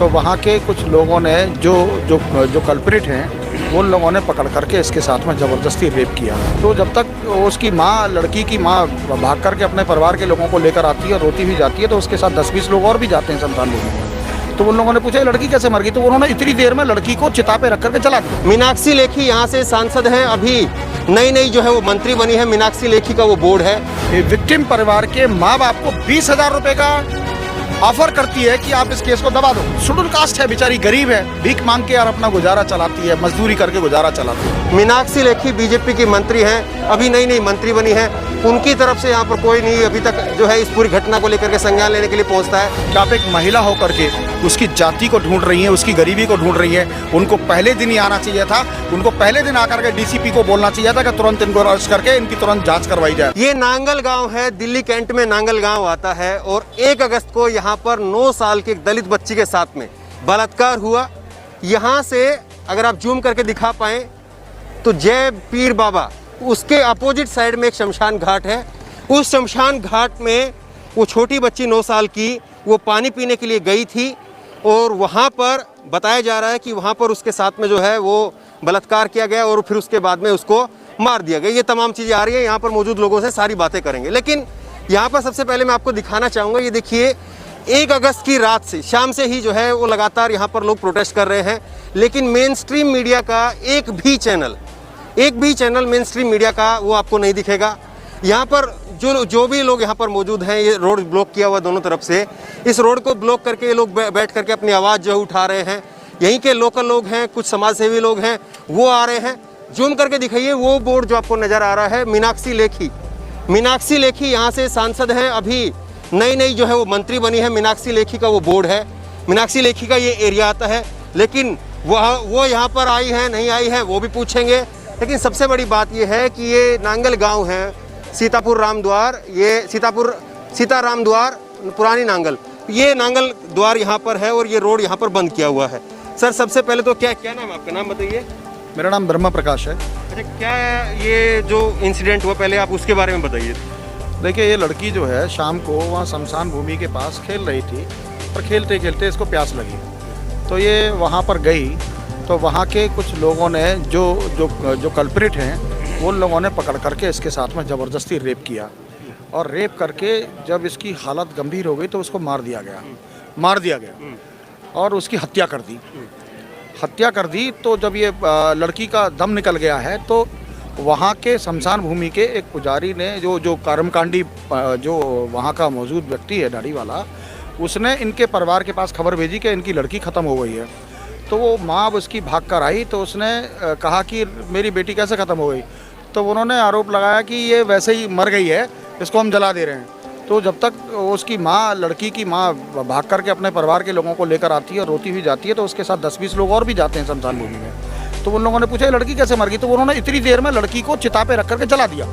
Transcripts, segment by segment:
तो वहाँ के कुछ लोगों ने जो जो जो कल्प्रिट हैं उन लोगों ने पकड़ करके इसके साथ में ज़बरदस्ती रेप किया। तो जब तक उसकी माँ, लड़की की माँ भाग करके अपने परिवार के लोगों को लेकर आती है और रोती भी जाती है, तो उसके साथ 10-20 लोग और भी जाते हैं शमशान भूमि में। तो उन लोगों ने पूछा ये लड़की कैसे मर गई, तो उन्होंने इतनी देर में लड़की को चिता पे रख करके जला दिया। मीनाक्षी लेखी यहाँ से सांसद हैं, अभी नई जो है वो मंत्री बनी है। मीनाक्षी लेखी का वो बोर्ड है। विक्टिम परिवार के माँ बाप को 20,000 रुपए का ऑफर करती है कि आप इस केस को दबा दो। शेड्यूल कास्ट है, बेचारी गरीब है, भीख मांग के यार अपना गुजारा चलाती है, मजदूरी करके गुजारा चलाती है। मीनाक्षी लेखी बीजेपी की मंत्री हैं, अभी नई मंत्री बनी है। उनकी तरफ से यहाँ पर कोई नहीं अभी तक जो है इस पूरी घटना को लेकर के संज्ञान लेने के लिए पहुँचता है। आप एक महिला होकर के उसकी जाति को ढूंढ रही हैं, उसकी गरीबी को ढूंढ रही है। उनको पहले दिन ही आना चाहिए था, उनको पहले दिन आकर के डीसीपी को बोलना चाहिए था कि तुरंत इनको अरेस्ट करके इनकी तुरंत जांच करवाई जाए। ये नांगल गांव है, दिल्ली कैंट में नांगल गांव आता है और 1 अगस्त को यहाँ पर 9 साल की एक दलित बच्ची के साथ में बलात्कार हुआ। यहाँ से अगर आप जूम करके दिखा पाए तो जय पीर बाबा, उसके अपोजिट साइड में एक शमशान घाट है। उस शमशान घाट में वो छोटी बच्ची 9 साल की वो पानी पीने के लिए गई थी और वहाँ पर बताया जा रहा है कि वहाँ पर उसके साथ में जो है वो बलात्कार किया गया और फिर उसके बाद में उसको मार दिया गया। ये तमाम चीज़ें आ रही हैं, यहाँ पर मौजूद लोगों से सारी बातें करेंगे। लेकिन यहाँ पर सबसे पहले मैं आपको दिखाना चाहूँगा, ये देखिए 1 अगस्त की रात से शाम से ही जो है वो लगातार यहाँ पर लोग प्रोटेस्ट कर रहे हैं, लेकिन मेन स्ट्रीम मीडिया का एक भी चैनल मेन स्ट्रीम मीडिया का वो आपको नहीं दिखेगा। यहाँ पर जो भी लोग यहाँ पर मौजूद हैं, ये रोड ब्लॉक किया हुआ दोनों तरफ से। इस रोड को ब्लॉक करके ये लोग बैठ करके अपनी आवाज़ जो है उठा रहे हैं। यहीं के लोकल लोग हैं, कुछ समाजसेवी लोग हैं, वो आ रहे हैं। जूम करके दिखाइए वो बोर्ड जो आपको नज़र आ रहा है, मीनाक्षी लेखी यहाँ से सांसद हैं, अभी नई जो है वो मंत्री बनी है। मीनाक्षी लेखी का वो बोर्ड है। मीनाक्षी लेखी का ये एरिया आता है, लेकिन वो यहाँ पर आई है नहीं आई है वो भी पूछेंगे। लेकिन सबसे बड़ी बात ये है कि ये नांगल गाँव है, सीतापुर रामद्वार, ये सीताराम द्वार पुरानी नांगल, ये नांगल द्वार यहाँ पर है और ये रोड यहाँ पर बंद किया हुआ है। सर सबसे पहले तो क्या नाम, आपका नाम बताइए। मेरा नाम ब्रह्मा प्रकाश है। अच्छा, क्या ये जो इंसिडेंट हुआ पहले आप उसके बारे में बताइए। देखिए ये लड़की जो है शाम को वहाँ शमशान भूमि के पास खेल रही थी और खेलते खेलते इसको प्यास लगी, तो ये वहाँ पर गई। तो वहाँ के कुछ लोगों ने जो कल्प्रिट हैं उन लोगों ने पकड़ करके इसके साथ में ज़बरदस्ती रेप किया और रेप करके जब इसकी हालत गंभीर हो गई तो उसको मार दिया गया और उसकी हत्या कर दी। तो जब ये लड़की का दम निकल गया है तो वहाँ के शमशान भूमि के एक पुजारी ने जो कर्मकांडी जो वहाँ का मौजूद व्यक्ति है दाढ़ी वाला, उसने इनके परिवार के पास खबर भेजी कि इनकी लड़की ख़त्म हो गई है। तो वो माँ अब उसकी भाग कर आई, तो उसने कहा कि मेरी बेटी कैसे ख़त्म हो गई, तो उन्होंने आरोप लगाया कि ये वैसे ही मर गई है, इसको हम जला दे रहे हैं। तो जब तक उसकी माँ, लड़की की माँ भाग करके अपने परिवार के लोगों को लेकर आती है और रोती भी जाती है, तो उसके साथ 10-20 लोग और भी जाते हैं शमशान भूमि में। तो उन लोगों ने पूछा ये लड़की कैसे मर गई, तो उन्होंने इतनी देर में लड़की को चिता पे रख करके जला दिया।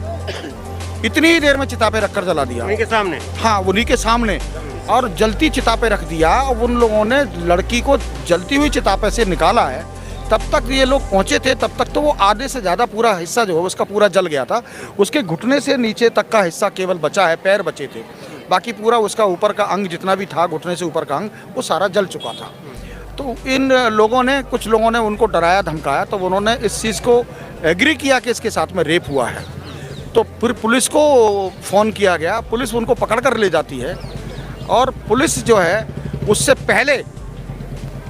इतनी ही देर में चिता पे रख कर जला दिया, उन्हीं के सामने। हाँ, उन्हीं के सामने, और जलती चिता पे रख दिया। और उन लोगों ने लड़की को जलती हुई चिता पे से निकाला है। तब तक ये लोग पहुंचे थे, तब तक तो वो आधे से ज़्यादा पूरा हिस्सा जो है उसका पूरा जल गया था। उसके घुटने से नीचे तक का हिस्सा केवल बचा है, पैर बचे थे, बाकी पूरा उसका ऊपर का अंग जितना भी था, घुटने से ऊपर का अंग, वो सारा जल चुका था। तो इन लोगों ने, कुछ लोगों ने उनको डराया धमकाया, तो उन्होंने इस चीज़ को एग्री किया कि इसके साथ में रेप हुआ है। तो फिर पुलिस को फ़ोन किया गया, पुलिस उनको पकड़ कर ले जाती है और पुलिस जो है उससे पहले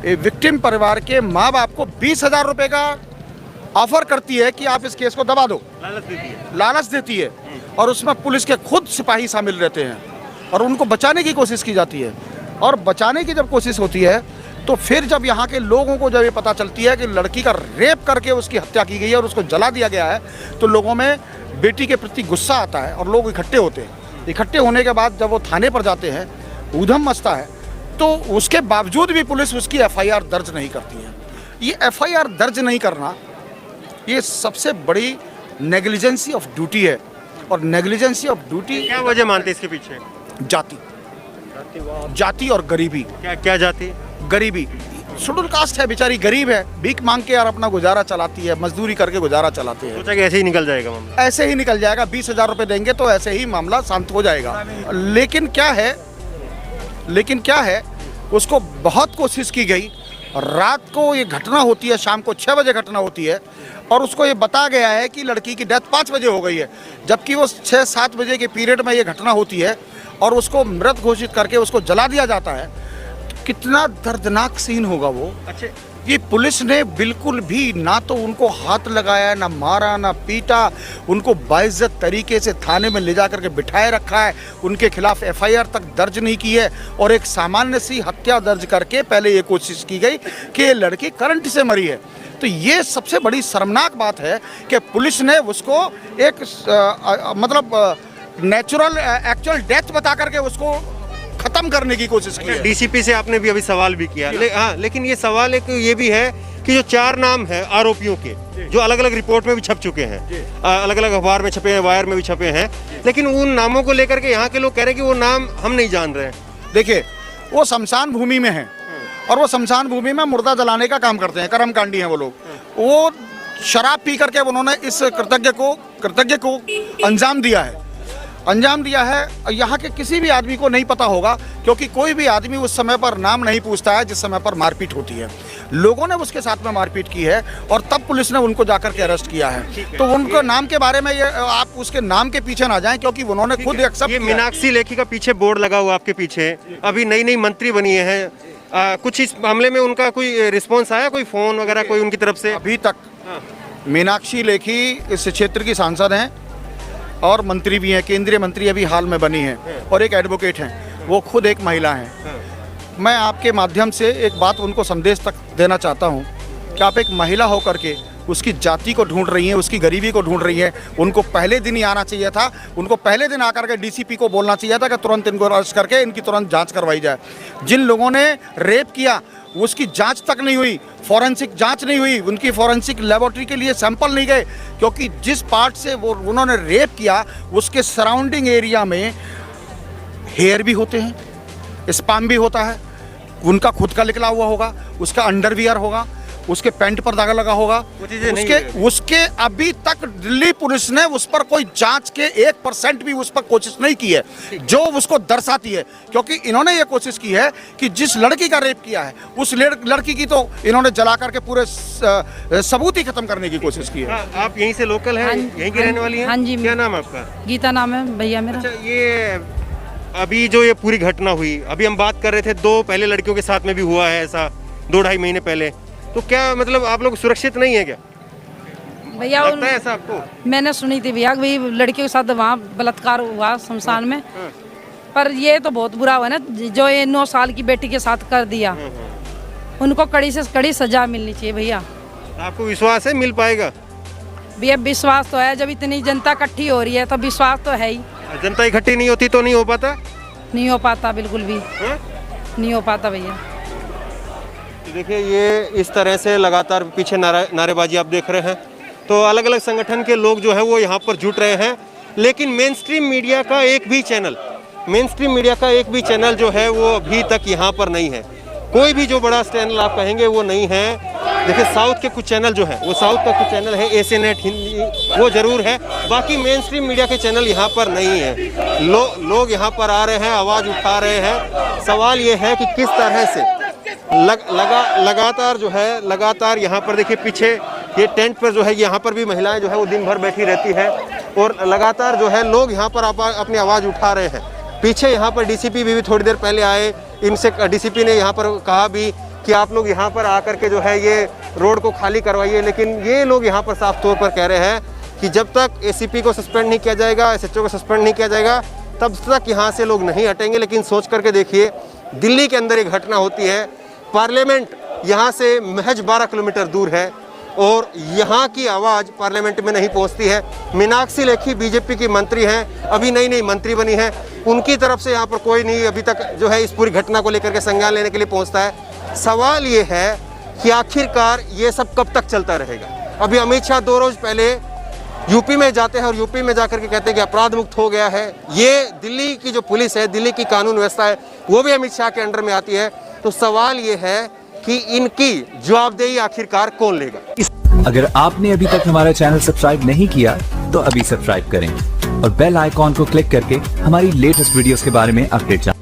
विक्टिम परिवार के माँ बाप को 20,000 रुपये का ऑफर करती है कि आप इस केस को दबा दो, लालच देती है। और उसमें पुलिस के खुद सिपाही शामिल रहते हैं और उनको बचाने की कोशिश की जाती है। और बचाने की जब कोशिश होती है तो फिर जब यहाँ के लोगों को जब ये पता चलती है कि लड़की का रेप करके उसकी हत्या की गई है और उसको जला दिया गया है, तो लोगों में बेटी के प्रति गुस्सा आता है और लोग इकट्ठे होते हैं। इकट्ठे होने के बाद जब वो थाने पर जाते हैं, ऊधम मचता है, तो उसके बावजूद भी पुलिस उसकी एफआईआर दर्ज नहीं करती है। ये एफआईआर दर्ज नहीं करना, ये सबसे बड़ी नेग्लिजेंसी ऑफ ड्यूटी है। और नेग्लिजेंसी ऑफ ड्यूटी क्या वजह मानते इसके पीछे? जाति और गरीबी। क्या जाति? गरीबी। शेड्यूल कास्ट है, बेचारी गरीब है, भीख मांग के यार अपना गुजारा चलाती है, मजदूरी करके गुजारा चलाते हैं। सोचा कि ऐसे ही निकल जाएगा मामला? ऐसे ही निकल जाएगा, 20,000 रुपये देंगे तो ऐसे ही मामला शांत हो जाएगा। लेकिन क्या है उसको बहुत कोशिश की गई। रात को ये घटना होती है, शाम को 6 बजे घटना होती है और उसको ये बताया गया है कि लड़की की डेथ 5 बजे हो गई है, जबकि वो 6-7 बजे के पीरियड में ये घटना होती है और उसको मृत घोषित करके उसको जला दिया जाता है। कितना दर्दनाक सीन होगा वो। अच्छा, ये पुलिस ने बिल्कुल भी ना तो उनको हाथ लगाया, ना मारा, ना पीटा, उनको बाइज्जत तरीके से थाने में ले जा करके बिठाए रखा है, उनके खिलाफ एफआईआर तक दर्ज नहीं की है और एक सामान्य सी हत्या दर्ज करके पहले ये कोशिश की गई कि ये लड़की करंट से मरी है। तो ये सबसे बड़ी शर्मनाक बात है कि पुलिस ने उसको एक मतलब नेचुरल एक्चुअल डेथ बता करके उसको खत्म करने की कोशिश की है। डीसीपी से आपने भी अभी सवाल भी किया, हाँ, लेकिन ये सवाल एक ये भी है कि जो 4 नाम है आरोपियों के, जो अलग अलग रिपोर्ट में भी छप चुके हैं, अलग अलग अखबार में छपे हैं, वायर में भी छपे हैं, लेकिन उन नामों को लेकर के यहाँ के लोग कह रहे हैं कि वो नाम हम नहीं जान रहे हैं। देखिए, वो शमशान भूमि में है और वो शमशान भूमि में मुर्दा जलाने का काम करते हैं, कर्मकांडी हैं वो लोग। वो शराब पी करके उन्होंने इस कृतज्ञ को अंजाम दिया है। यहाँ के किसी भी आदमी को नहीं पता होगा, क्योंकि कोई भी आदमी उस समय पर नाम नहीं पूछता है जिस समय पर मारपीट होती है। लोगों ने उसके साथ में मारपीट की है और तब पुलिस ने उनको जाकर के अरेस्ट किया है। तो उनको नाम के बारे में ये आप उसके नाम के पीछे ना जाएं, क्योंकि उन्होंने खुद एक्सेप्ट किया। मीनाक्षी लेखी का पीछे बोर्ड लगा हुआ आपके पीछे, अभी नई नई मंत्री बनी है, कुछ इस मामले में उनका कोई रिस्पॉन्स आया, कोई फोन वगैरह कोई उनकी तरफ से? अभी तक मीनाक्षी लेखी इस क्षेत्र की सांसद हैं और मंत्री भी हैं, केंद्रीय मंत्री अभी हाल में बनी हैं और एक एडवोकेट हैं, वो खुद एक महिला हैं। मैं आपके माध्यम से एक बात उनको संदेश तक देना चाहता हूं कि आप एक महिला होकर के उसकी जाति को ढूंढ रही हैं, उसकी गरीबी को ढूंढ रही हैं। उनको पहले दिन ही आना चाहिए था, उनको पहले दिन आकर के डीसीपी को बोलना चाहिए था कि तुरंत इनको अरेस्ट करके इनकी तुरंत जांच करवाई जाए। जिन लोगों ने रेप किया उसकी जांच तक नहीं हुई, फॉरेंसिक जांच नहीं हुई, उनकी फॉरेंसिक लेबोरेटरी के लिए सैंपल नहीं गए, क्योंकि जिस पार्ट से वो उन्होंने रेप किया उसके सराउंडिंग एरिया में हेयर भी होते हैं, स्पर्म भी होता है, उनका खुद का निकला हुआ होगा, उसका अंडरवियर होगा, उसके पैंट पर दागा लगा होगा, उसके अभी तक दिल्ली पुलिस ने उस पर कोई जांच के 1% भी उस पर कोशिश नहीं की है, जो उसको दर्शाती है। क्योंकि इन्होंने ये कोशिश की है कि जिस लड़की का रेप किया है उस लड़की की तो इन्होंने जला करके पूरे सबूत ही खत्म करने की कोशिश की है। आप यहीं से लोकल हैं, यहीं की रहने वाली हैं? हाँ जी। क्या नाम है आपका? गीता नाम है भैया मेरा। अच्छा, ये अभी जो ये पूरी घटना हुई, अभी हम बात कर रहे थे 2 पहले लड़कियों के साथ में भी हुआ है ऐसा 2-2.5 महीने पहले, तो क्या मतलब आप लोग सुरक्षित नहीं है क्या? भैया लगता है ऐसा आपको? मैंने सुनी थी भैया भाई लड़कियों के साथ वहाँ बलात्कार हुआ शमशान में, पर ये तो बहुत बुरा हुआ ना जो ये 9 साल की बेटी के साथ कर दिया। उनको कड़ी से कड़ी सजा मिलनी चाहिए भैया। आपको विश्वास है मिल पाएगा? भैया विश्वास तो है, जब इतनी जनता इकट्ठी हो रही है तो विश्वास तो है ही। जनता इकट्ठी नहीं होती तो नहीं हो पाता? नहीं हो पाता, बिल्कुल भी नहीं हो पाता भैया। देखिए, ये इस तरह से लगातार पीछे नारेबाजी आप देख रहे हैं, तो अलग अलग संगठन के लोग जो है वो यहाँ पर जुट रहे हैं, लेकिन मेन स्ट्रीम मीडिया का एक भी चैनल जो है वो अभी तक यहाँ पर नहीं है। कोई भी जो बड़ा चैनल आप कहेंगे वो नहीं है। देखिए, साउथ के कुछ चैनल जो है वो साउथ का कुछ चैनल है, एशिया नेट हिंदी वो जरूर है, बाकी मेन स्ट्रीम मीडिया के चैनल यहाँ पर नहीं है। लोग यहाँ पर आ रहे हैं, आवाज़ उठा रहे हैं। सवाल ये है कि किस तरह से लगातार यहाँ पर देखिए पीछे ये टेंट पर जो है यहाँ पर भी महिलाएं जो है वो दिन भर बैठी रहती है और लगातार जो है लोग यहाँ पर अपनी आवाज़ उठा रहे हैं। पीछे यहाँ पर डीसीपी भी थोड़ी देर पहले आए, इनसे डीसीपी ने यहाँ पर कहा भी कि आप लोग यहाँ पर आकर के जो है ये रोड को खाली करवाइए, लेकिन ये लोग यहाँ पर साफ तौर पर कह रहे हैं कि जब तक एसीपी को सस्पेंड नहीं किया जाएगा, एसएचओ को सस्पेंड नहीं किया जाएगा, तब तक यहाँ से लोग नहीं हटेंगे। लेकिन सोच करके देखिए, दिल्ली के अंदर एक घटना होती है, पार्लियामेंट यहाँ से महज 12 किलोमीटर दूर है और यहाँ की आवाज़ पार्लियामेंट में नहीं पहुँचती है। मीनाक्षी लेखी बीजेपी की मंत्री हैं, अभी नई मंत्री बनी है, उनकी तरफ से यहाँ पर कोई नहीं अभी तक जो है इस पूरी घटना को लेकर के संज्ञान लेने के लिए पहुँचता है। सवाल ये है कि आखिरकार ये सब कब तक चलता रहेगा। अभी अमित शाह 2 रोज पहले यूपी में जाते हैं और यूपी में जाकर के कहते हैं कि अपराध मुक्त हो गया है। ये दिल्ली की जो पुलिस है, दिल्ली की कानून व्यवस्था है, वो भी अमित शाह के अंडर में आती है। तो सवाल ये है कि इनकी जवाबदेही आखिरकार कौन लेगा। अगर आपने अभी तक हमारा चैनल सब्सक्राइब नहीं किया तो अभी सब्सक्राइब करें और बेल आइकॉन को क्लिक करके हमारी लेटेस्ट वीडियोस के बारे में अपडेट जानें।